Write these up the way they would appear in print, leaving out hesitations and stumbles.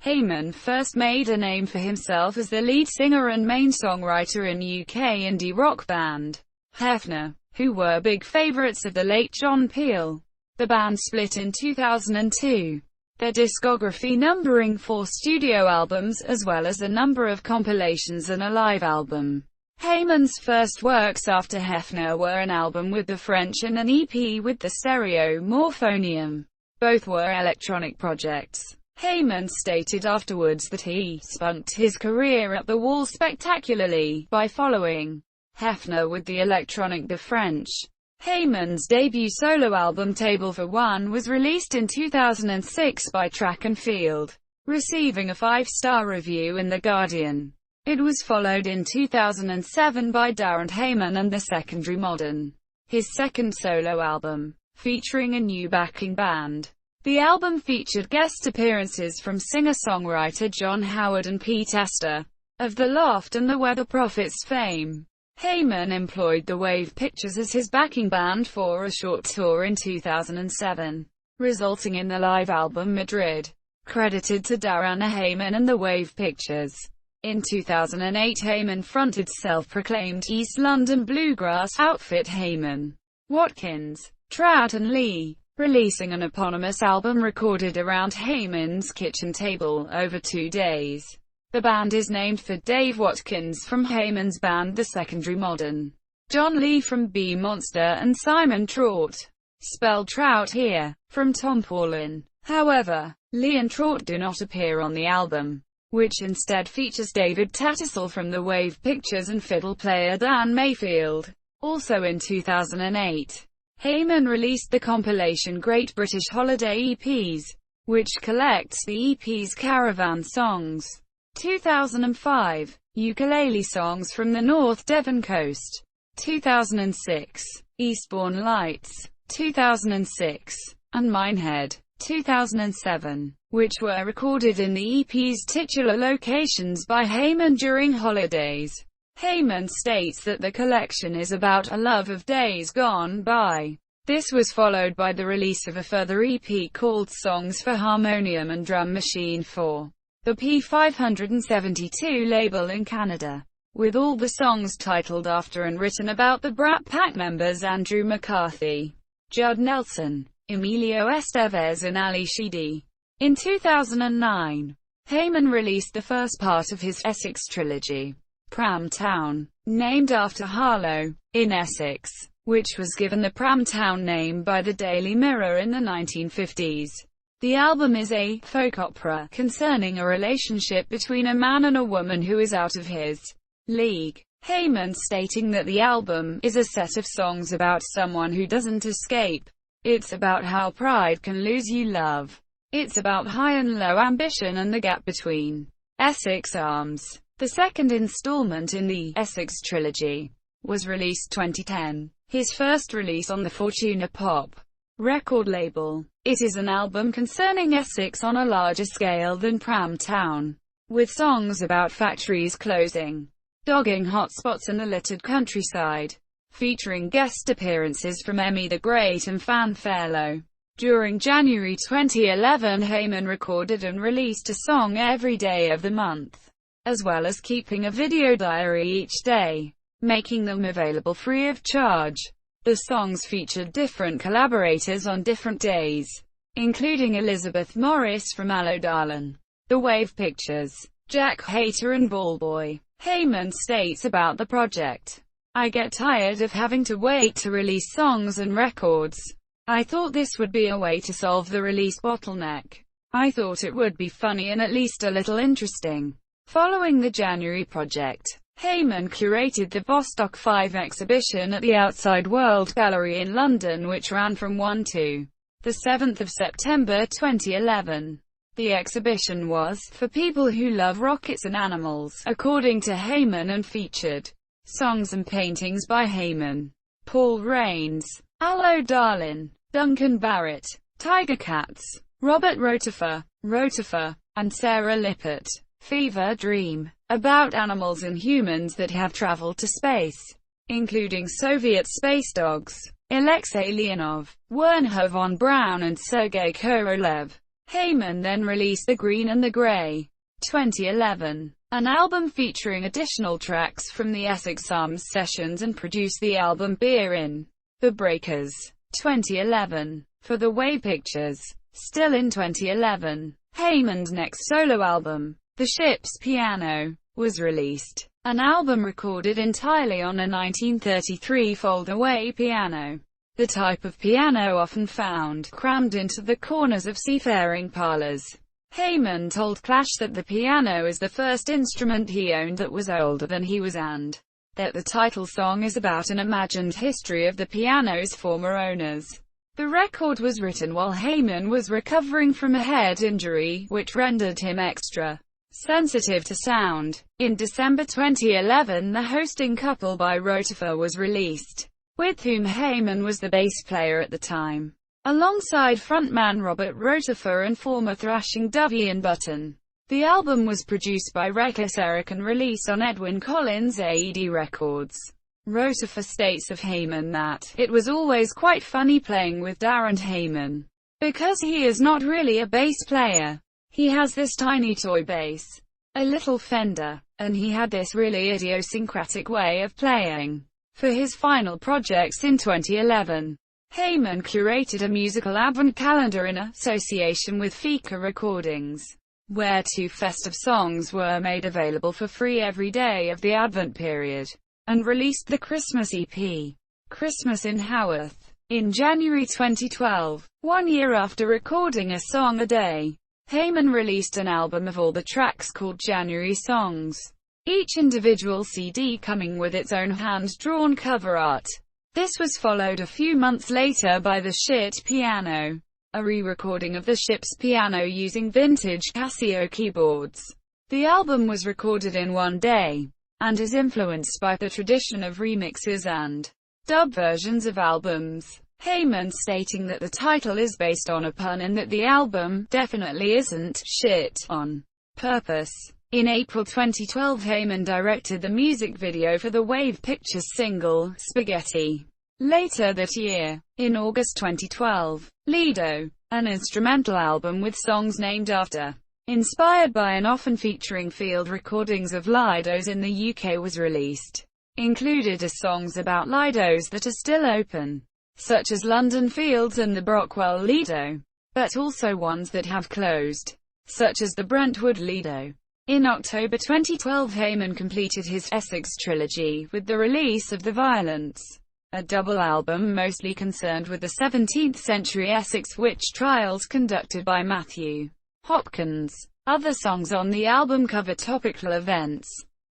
Hayman first made a name for himself as the lead singer and main songwriter in UK indie rock band Hefner, who were big favourites of the late John Peel. The band split in 2002. Their discography numbering 4 studio albums, as well as a number of compilations and a live album. Hayman's first works after Hefner were an album with the French and an EP with the Stereo Morphonium. Both were electronic projects. Hayman stated afterwards that he spunked his career at the wall spectacularly by following Hefner with the electronic The French. Hayman's debut solo album Table for One was released in 2006 by Track and Field, receiving a 5-star review in The Guardian. It was followed in 2007 by Darren Hayman and The Secondary Modern, his second solo album, featuring a new backing band. The album featured guest appearances from singer-songwriter John Howard and Pete Astor, of The Loft and the Weather Prophets fame. Hayman employed the Wave Pictures as his backing band for a short tour in 2007, resulting in the live album Madrid, credited to Darren Hayman and the Wave Pictures. In 2008 Hayman fronted self-proclaimed East London bluegrass outfit Hayman, Watkins, Trout and Lee, releasing an eponymous album recorded around Hayman's kitchen table over 2 days. The band is named for Dave Watkins from Hayman's band The Secondary Modern, John Lee from B Monster and Simon Trout, spelled Trout here, from Tom Paulin. However, Lee and Trout do not appear on the album, which instead features David Tattersall from the Wave Pictures and fiddle player Dan Mayfield. Also in 2008, Hayman released the compilation Great British Holiday EPs, which collects the EP's caravan songs. 2005, Ukulele Songs from the North Devon Coast. 2006, Eastbourne Lights. 2006, and Minehead. 2007, which were recorded in the EP's titular locations by Hayman during holidays. Hayman states that the collection is about a love of days gone by. This was followed by the release of a further EP called Songs for Harmonium and Drum Machine for the P572 label in Canada, with all the songs titled after and written about the Brat Pack members Andrew McCarthy, Judd Nelson, Emilio Estevez and Ali Sheedy. In 2009, Hayman released the first part of his Essex trilogy, Pram Town, named after Harlow, in Essex, which was given the Pram Town name by the Daily Mirror in the 1950s. The album is a folk opera concerning a relationship between a man and a woman who is out of his league. Hayman stating that the album is a set of songs about someone who doesn't escape. It's about how pride can lose you love. It's about high and low ambition and the gap between. Essex Arms, the second installment in the Essex trilogy, was released 2010, his first release on the Fortuna Pop record label. It is an album concerning Essex on a larger scale than Pram Town, with songs about factories closing, dogging hotspots and the littered countryside, featuring guest appearances from Emmy the Great and Fan Fairlow. During January 2011 Hayman recorded and released a song every day of the month, as well as keeping a video diary each day, making them available free of charge. The songs featured different collaborators on different days, including Elizabeth Morris from Allo Darlin', The Wave Pictures, Jack Hayter and Ballboy. Hayman states about the project, "I get tired of having to wait to release songs and records. I thought this would be a way to solve the release bottleneck. I thought it would be funny and at least a little interesting." Following the January project, Hayman curated the Vostok 5 exhibition at the Outside World Gallery in London, which ran from 1 to the 7th of September 2011. The exhibition was for people who love rockets and animals, according to Hayman, and featured songs and paintings by Hayman, Paul Rains, Allo Darlin', Duncan Barrett, Tiger Cats, Robert Rotifer, and Sarah Lippert. Fever Dream, about animals and humans that have traveled to space, including Soviet space dogs, Alexei Leonov, Wernher von Braun and Sergei Korolev. Hayman then released The Green and the Grey, 2011, an album featuring additional tracks from the Essex Arms sessions, and produced the album Beer in the Breakers, 2011, for the Wave Pictures. Still in 2011, Hayman's next solo album, The Ship's Piano, was released, an album recorded entirely on a 1933 fold-away piano, the type of piano often found crammed into the corners of seafaring parlors. Hayman told Clash that the piano is the first instrument he owned that was older than he was, and that the title song is about an imagined history of the piano's former owners. The record was written while Hayman was recovering from a head injury, which rendered him extra sensitive to sound. In December 2011, The Hosting Couple by Rotifer was released, with whom Hayman was the bass player at the time, alongside frontman Robert Rotifer and former thrashing Dove Ian Button. The album was produced by Reckless Eric and released on Edwyn Collins' AED Records. Rotifer states of Hayman that, "It was always quite funny playing with Darren Hayman, because he is not really a bass player. He has this tiny toy bass, a little Fender, and he had this really idiosyncratic way of playing." For his final projects in 2011, Hayman curated a musical advent calendar in association with Fika Recordings, where 2 festive songs were made available for free every day of the Advent period, and released the Christmas EP, Christmas in Haworth, in January 2012. 1 year after recording A Song a Day, Hayman released an album of all the tracks called January Songs, each individual CD coming with its own hand-drawn cover art. This was followed a few months later by The Shit Piano, a re-recording of The Ship's Piano using vintage Casio keyboards. The album was recorded in 1 day, and is influenced by the tradition of remixes and dub versions of albums. Hayman stating that the title is based on a pun and that the album definitely isn't shit on purpose. In April 2012, Hayman directed the music video for the Wave Pictures single, Spaghetti. Later that year, in August 2012, Lido, an instrumental album with songs named after, inspired by and often featuring field recordings of Lidos in the UK, was released. Included are songs about Lidos that are still open, such as London Fields and the Brockwell Lido, but also ones that have closed, such as the Brentwood Lido. In October 2012, Hayman completed his Essex trilogy with the release of The Violence, a double album mostly concerned with the 17th century Essex witch trials conducted by Matthew Hopkins. Other songs on the album cover topical events,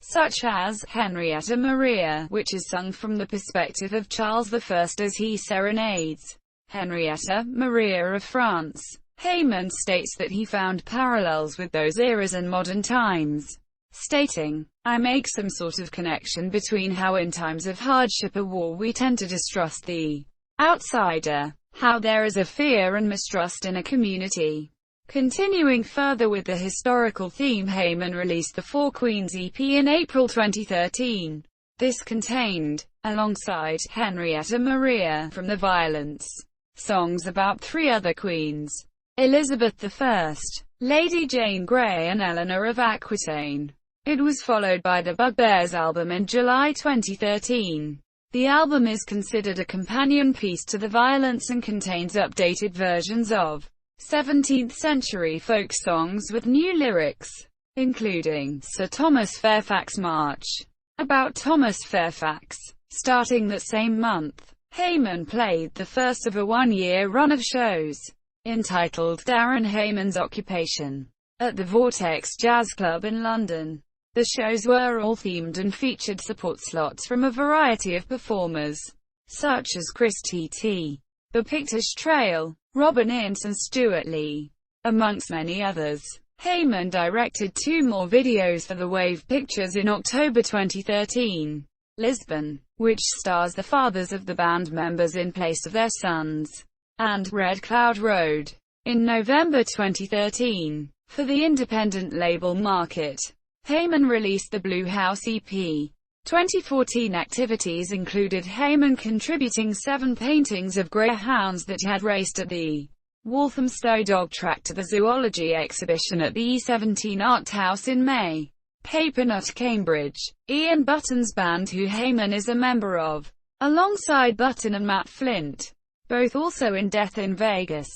such as Henrietta Maria, which is sung from the perspective of Charles I as he serenades Henrietta Maria of France. Hayman states that he found parallels with those eras and modern times, stating, "I make some sort of connection between how in times of hardship or war we tend to distrust the outsider, how there is a fear and mistrust in a community." Continuing further with the historical theme, Hayman released the Four Queens EP in April 2013. This contained, alongside Henrietta Maria from The Violence, songs about 3 other queens: Elizabeth I, Lady Jane Grey and Eleanor of Aquitaine. It was followed by the Bugbears album in July 2013. The album is considered a companion piece to The Violence and contains updated versions of 17th century folk songs with new lyrics, including Sir Thomas Fairfax March, about Thomas Fairfax. Starting that same month, Hayman played the first of a 1-year run of shows, entitled Darren Hayman's Occupation, at the Vortex Jazz Club in London. The shows were all themed and featured support slots from a variety of performers, such as Chris T.T., The Pictish Trail, Robin Ince and Stuart Lee, amongst many others. Hayman directed 2 more videos for the Wave Pictures in October 2013. Lisbon, which stars the fathers of the band members in place of their sons, and Red Cloud Road, in November 2013. For the independent label market, Hayman released the Blue House EP. 2014 activities included Hayman contributing 7 paintings of greyhounds that had raced at the Walthamstow dog track to the zoology exhibition at the E17 Art House in May. Papernut, Cambridge. Ian Button's band, who Hayman is a member of, alongside Button and Matt Flint, both also in Death in Vegas.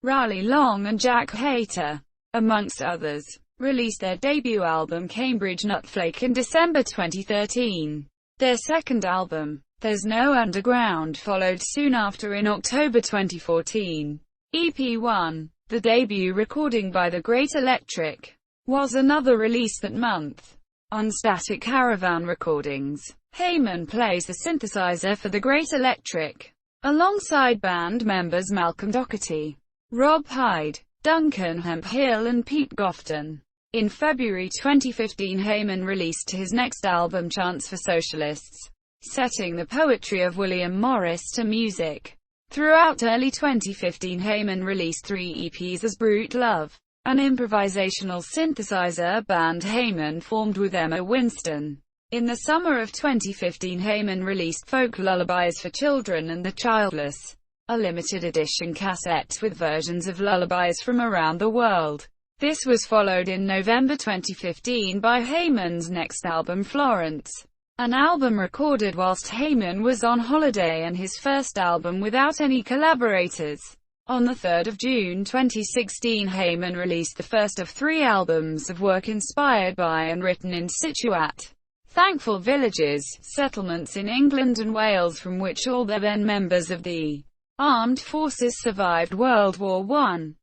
Raleigh Long and Jack Hayter, amongst others, released their debut album Cambridge Nutflake in December 2013. Their second album, There's No Underground, followed soon after in October 2014. EP1, the debut recording by The Great Electric, was another release that month. On Static Caravan Recordings, Hayman plays the synthesizer for The Great Electric, alongside band members Malcolm Doherty, Rob Hyde, Duncan Hemphill and Pete Gofton. In February 2015, Hayman released his next album, Chants for Socialists, setting the poetry of William Morris to music. Throughout early 2015, Hayman released 3 EPs as Brute Love, an improvisational synthesizer band Hayman formed with Emma Winston. In the summer of 2015, Hayman released Folk Lullabies for Children and the Childless, a limited edition cassette with versions of lullabies from around the world. This was followed in November 2015 by Hayman's next album, Florence, an album recorded whilst Hayman was on holiday and his first album without any collaborators. On 3 June 2016, Hayman released the first of 3 albums of work inspired by and written in situ at thankful villages, settlements in England and Wales from which all the then members of the armed forces survived World War I.